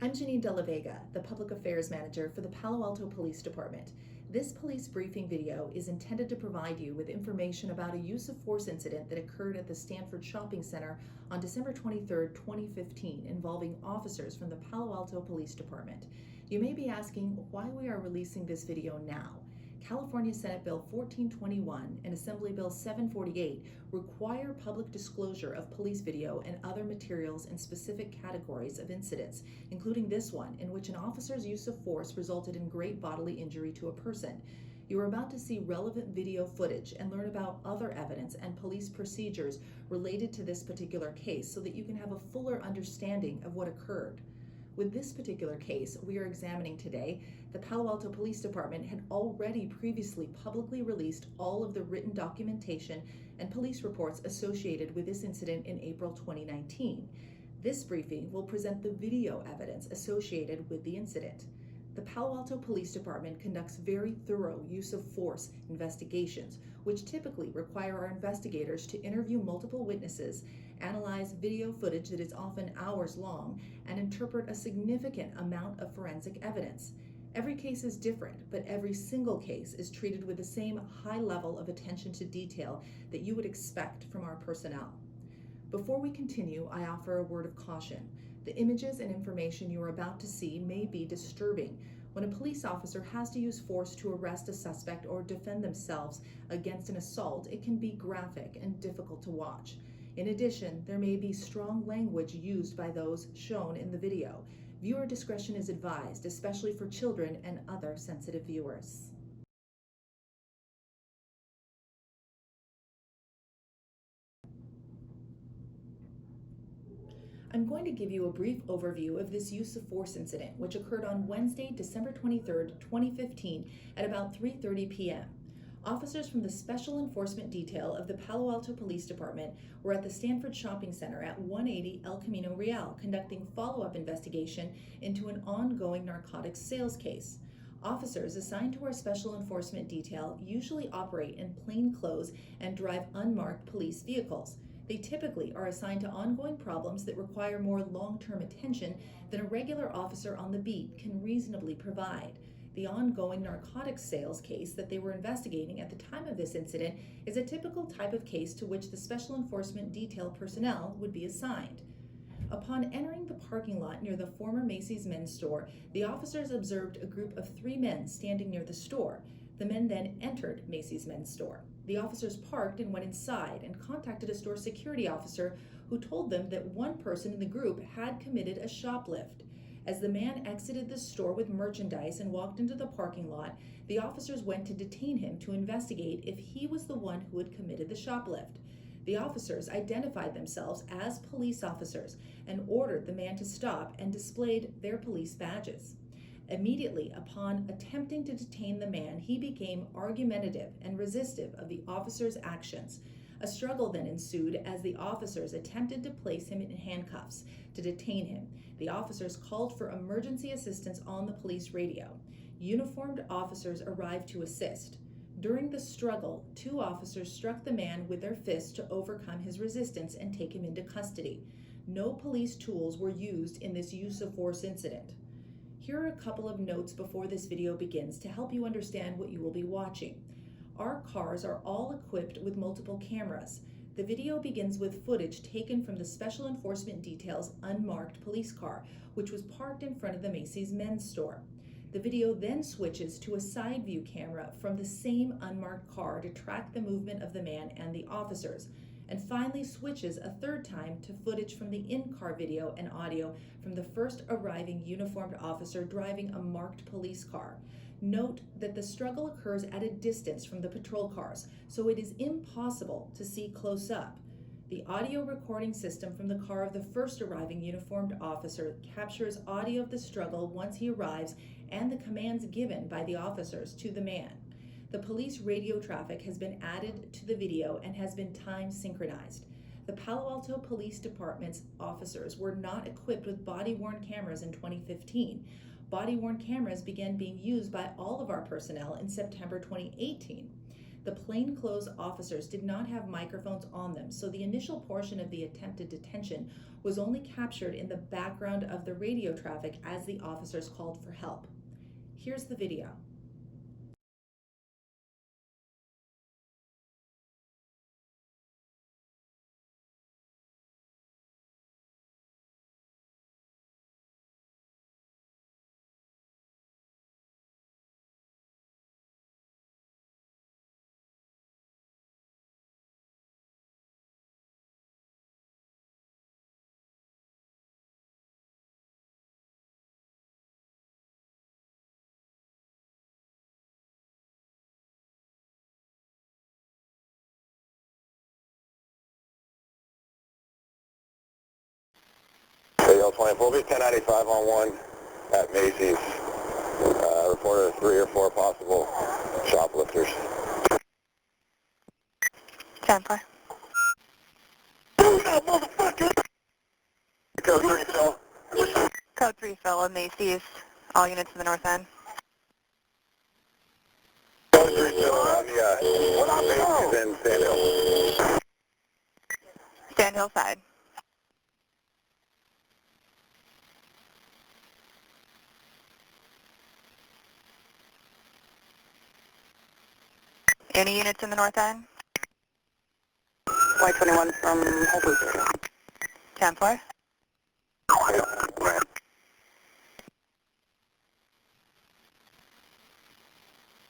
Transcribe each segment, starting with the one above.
I'm Janine De La Vega, the Public Affairs Manager for the Palo Alto Police Department. This police briefing video is intended to provide you with information about a use of force incident that occurred at the Stanford Shopping Center on December 23, 2015, involving officers from the Palo Alto Police Department. You may be asking why we are releasing this video now. California Senate Bill 1421 and Assembly Bill 748 require public disclosure of police video and other materials in specific categories of incidents, including this one, in which an officer's use of force resulted in great bodily injury to a person. You are about to see relevant video footage and learn about other evidence and police procedures related to this particular case so that you can have a fuller understanding of what occurred. With this particular case we are examining today, the Palo Alto Police Department had already previously publicly released all of the written documentation and police reports associated with this incident in April 2019. This briefing will present the video evidence associated with the incident. The Palo Alto Police Department conducts very thorough use of force investigations, which typically require our investigators to interview multiple witnesses, analyze video footage that is often hours long, and interpret a significant amount of forensic evidence. Every case is different, but every single case is treated with the same high level of attention to detail that you would expect from our personnel. Before we continue, I offer a word of caution. The images and information you are about to see may be disturbing. When a police officer has to use force to arrest a suspect or defend themselves against an assault, it can be graphic and difficult to watch. In addition, there may be strong language used by those shown in the video. Viewer discretion is advised, especially for children and other sensitive viewers. I'm going to give you a brief overview of this use of force incident, which occurred on Wednesday, December 23, 2015 at about 3:30 p.m. Officers from the Special Enforcement Detail of the Palo Alto Police Department were at the Stanford Shopping Center at 180 El Camino Real conducting follow-up investigation into an ongoing narcotics sales case. Officers assigned to our Special Enforcement Detail usually operate in plain clothes and drive unmarked police vehicles. They typically are assigned to ongoing problems that require more long-term attention than a regular officer on the beat can reasonably provide. The ongoing narcotics sales case that they were investigating at the time of this incident is a typical type of case to which the Special Enforcement Detail personnel would be assigned. Upon entering the parking lot near the former Macy's men's store, the officers observed a group of 3 men standing near the store. The men then entered Macy's men's store. The officers parked and went inside and contacted a store security officer who told them that one person in the group had committed a shoplift. As the man exited the store with merchandise and walked into the parking lot, the officers went to detain him to investigate if he was the one who had committed the shoplift. The officers identified themselves as police officers and ordered the man to stop and displayed their police badges. Immediately upon attempting to detain the man, he became argumentative and resistive of the officers' actions. A struggle then ensued as the officers attempted to place him in handcuffs to detain him. The officers called for emergency assistance on the police radio. Uniformed officers arrived to assist. During the struggle, 2 officers struck the man with their fists to overcome his resistance and take him into custody. No police tools were used in this use of force incident. Here are a couple of notes before this video begins to help you understand what you will be watching. Our cars are all equipped with multiple cameras. The video begins with footage taken from the Special Enforcement Detail's unmarked police car, which was parked in front of the Macy's men's store. The video then switches to a side view camera from the same unmarked car to track the movement of the man and the officers, and finally switches a third time to footage from the in-car video and audio from the first arriving uniformed officer driving a marked police car. Note that the struggle occurs at a distance from the patrol cars, so it is impossible to see close up. The audio recording system from the car of the first arriving uniformed officer captures audio of the struggle once he arrives and the commands given by the officers to the man. The police radio traffic has been added to the video and has been time synchronized. The Palo Alto Police Department's officers were not equipped with body-worn cameras in 2015. Body-worn cameras began being used by all of our personnel in September 2018. The plainclothes officers did not have microphones on them, so the initial portion of the attempted detention was only captured in the background of the radio traffic as the officers called for help. Here's the video. AL 24, be 1095 on 1 at Macy's. Reported 3 or 4 possible shoplifters. 10-4. Code 3, Phil. Code 3, Phil, of Macy's. All units in the north end. Code 3, Phil, on the Macy's in Sand Hill. Sand Hill side. Any units in the north end? Flight 21 from Whole Foods. 10-4.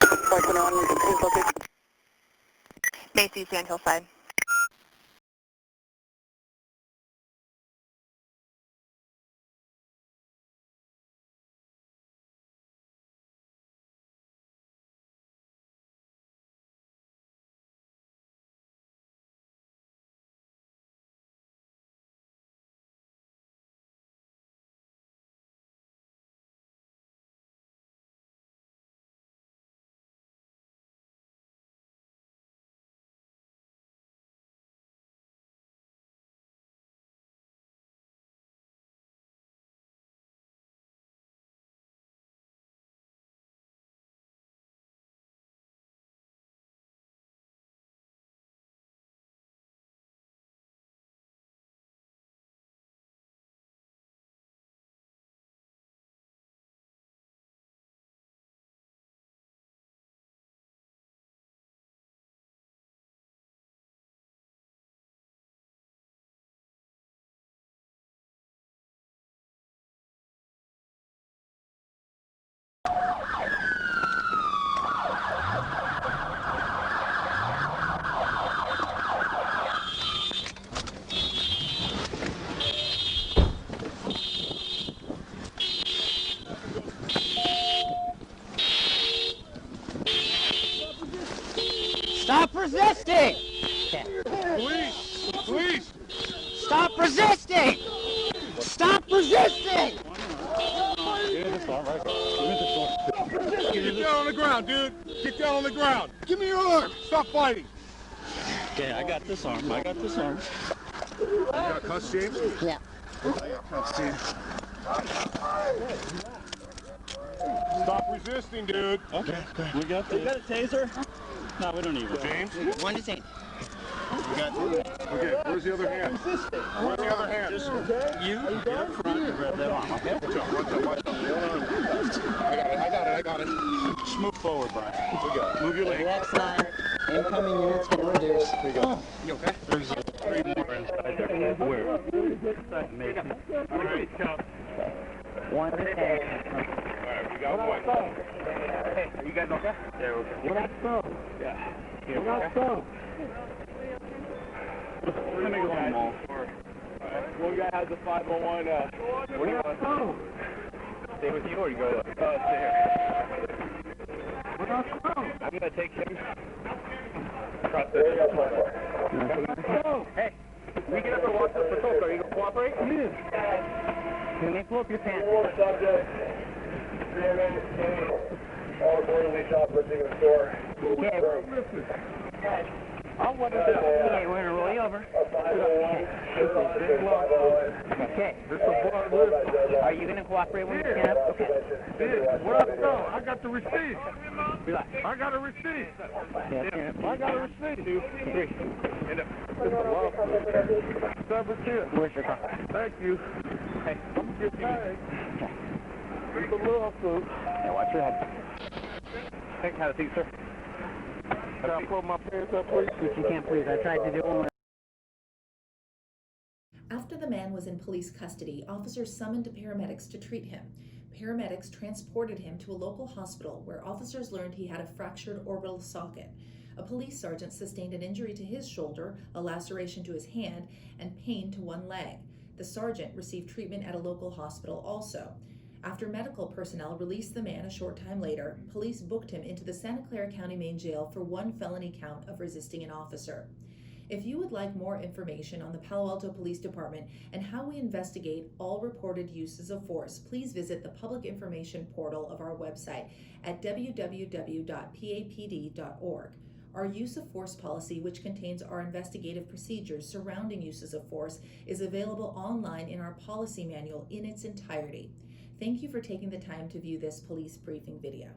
Flight 21, please locate. Macy's, Sand Hill side. Stop resisting! Police! Police! Stop resisting! Stop resisting! Get down on the ground, dude! Get down on the ground! Give me your arm! Stop fighting! Okay, I got this arm. I got this arm. You got cuffs, James? Yeah. Cuffs, James. Stop resisting, dude! Okay, we got this. You got a taser? No, we don't need one. James? One to take. We got two. Okay, where's the other hand? Where's the other hand? You get up front and grab that arm, okay? Watch out, watch out. I got it. Just move forward, Brian. We got it. Move your leg. Relax line. Incoming units can reduce. There you go. You okay? There's 3 more inside there. Where? Inside Mason. All right, count. 1 to 10. All right, we got one. Hey, are you guys okay? Yeah, we're okay. We're not slow. Yeah. We're not slow. Let me go on the wall. One guy has a 501. What do you want? Stay with you or you go? Stay here. We're not slow. I'm going to take him. Hey, we get up and walk the patrol car. You going to cooperate? Can they pull up your pants? Subject. All accordingly shoplifting in the store. Yeah. Oh, what is it? Okay, we're gonna roll you over. Okay. This is a blood list. Are you gonna cooperate when you stand up? Okay. Yeah, what up, though? I got the receipt. Relax. I got a receipt. Yeah, stand up. I got a receipt. 2, 3. Stand up. This is a lawsuit. 710. Where's your car? Thank you. Hey. I'm gonna get paid. It's a lawsuit. Yeah, watch your head. Take, have a seat, sir. Can I pull my pants up, please? If you can't, please. I tried to do it. After the man was in police custody, officers summoned paramedics to treat him. Paramedics transported him to a local hospital where officers learned he had a fractured orbital socket. A police sergeant sustained an injury to his shoulder, a laceration to his hand, and pain to one leg. The sergeant received treatment at a local hospital also. After medical personnel released the man a short time later, police booked him into the Santa Clara County Main Jail for one felony count of resisting an officer. If you would like more information on the Palo Alto Police Department and how we investigate all reported uses of force, please visit the public information portal of our website at www.papd.org. Our use of force policy, which contains our investigative procedures surrounding uses of force, is available online in our policy manual in its entirety. Thank you for taking the time to view this police briefing video.